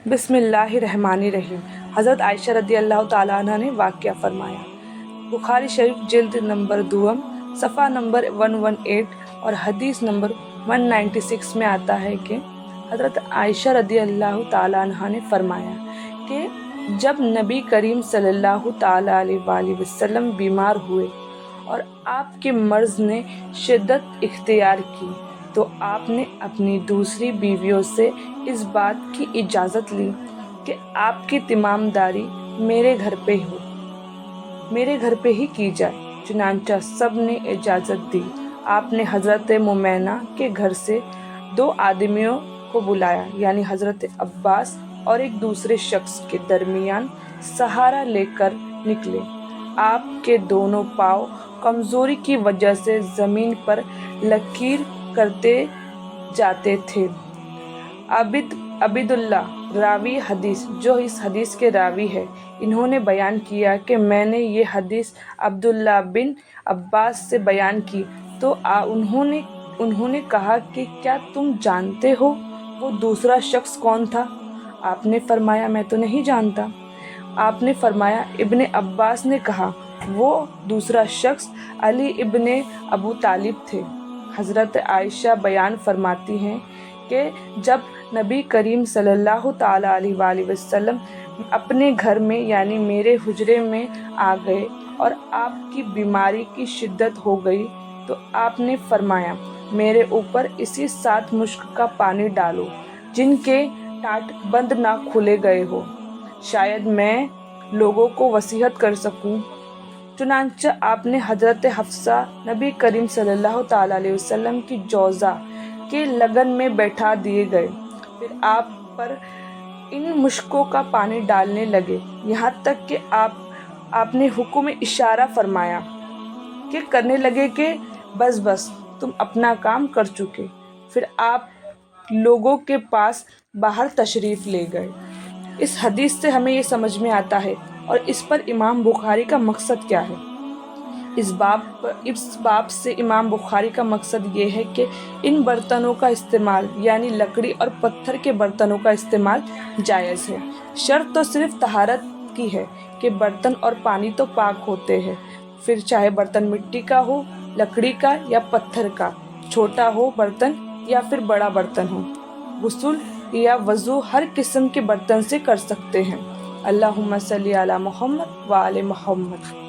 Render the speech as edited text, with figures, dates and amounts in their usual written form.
بسم اللہ الرحمن الرحیم۔ حضرت عائشہ رضی اللہ تعالیٰ عنہ نے واقعہ فرمایا۔ بخاری شریف جلد نمبر 2 صفحہ نمبر 118 اور حدیث نمبر 196 میں آتا ہے کہ حضرت عائشہ رضی اللہ تعالیٰ عنہ نے فرمایا کہ جب نبی کریم صلی اللہ تعالیٰ علیہ وآلہ وسلم بیمار ہوئے اور آپ کے مرض نے شدت اختیار کی تو آپ نے اپنی دوسری بیویوں سے اس بات کی اجازت لی کہ آپ کی تمامداری میرے گھر پہ ہی کی جائے۔ چنانچہ سب نے اجازت دی۔ آپ نے حضرت ممینہ کے گھر سے 2 آدمیوں کو بلایا، یعنی حضرت عباس اور ایک دوسرے شخص کے درمیان سہارا لے کر نکلے۔ آپ کے دونوں پاؤں کمزوری کی وجہ سے زمین پر لکیر کرتے جاتے تھے۔ عبداللہ راوی حدیث، جو اس حدیث کے راوی ہے، انہوں نے بیان کیا کہ میں نے یہ حدیث عبداللہ بن عباس سے بیان کی تو انہوں نے کہا کہ کیا تم جانتے ہو وہ دوسرا شخص کون تھا؟ آپ نے فرمایا میں تو نہیں جانتا۔ آپ نے فرمایا ابن عباس نے کہا وہ دوسرا شخص علی ابن ابو طالب تھے۔ حضرت عائشہ بیان فرماتی ہیں کہ جب نبی کریم صلی اللہ تعالیٰ علیہ وآلہ وسلم اپنے گھر میں یعنی میرے حجرے میں آ گئے اور آپ کی بیماری کی شدت ہو گئی تو آپ نے فرمایا میرے اوپر اسی 7 مشک کا پانی ڈالو جن کے ٹاٹ بند نہ کھولے گئے ہو، شاید میں لوگوں کو وصیت کر سکوں۔ چنانچہ آپ نے حضرت حفصہ نبی کریم صلی اللہ تعالیٰ علیہ وسلم کی جوزہ کے لگن میں بیٹھا دیے گئے، پھر آپ پر ان مشکوں کا پانی ڈالنے لگے، یہاں تک کہ آپ نے حکم اشارہ فرمایا کہ کرنے لگے کہ بس تم اپنا کام کر چکے۔ پھر آپ لوگوں کے پاس باہر تشریف لے گئے۔ اس حدیث سے ہمیں یہ سمجھ میں آتا ہے اور اس پر امام بخاری کا مقصد کیا ہے۔ اس باب سے امام بخاری کا مقصد یہ ہے کہ ان برتنوں کا استعمال یعنی لکڑی اور پتھر کے برتنوں کا استعمال جائز ہے۔ شرط تو صرف طہارت کی ہے کہ برتن اور پانی تو پاک ہوتے ہیں، پھر چاہے برتن مٹی کا ہو، لکڑی کا یا پتھر کا، چھوٹا ہو برتن یا پھر بڑا برتن ہو۔ غسل یا وضو ہر قسم کے برتن سے کر سکتے ہیں۔ اللہم صلی علی محمد و آل محمد۔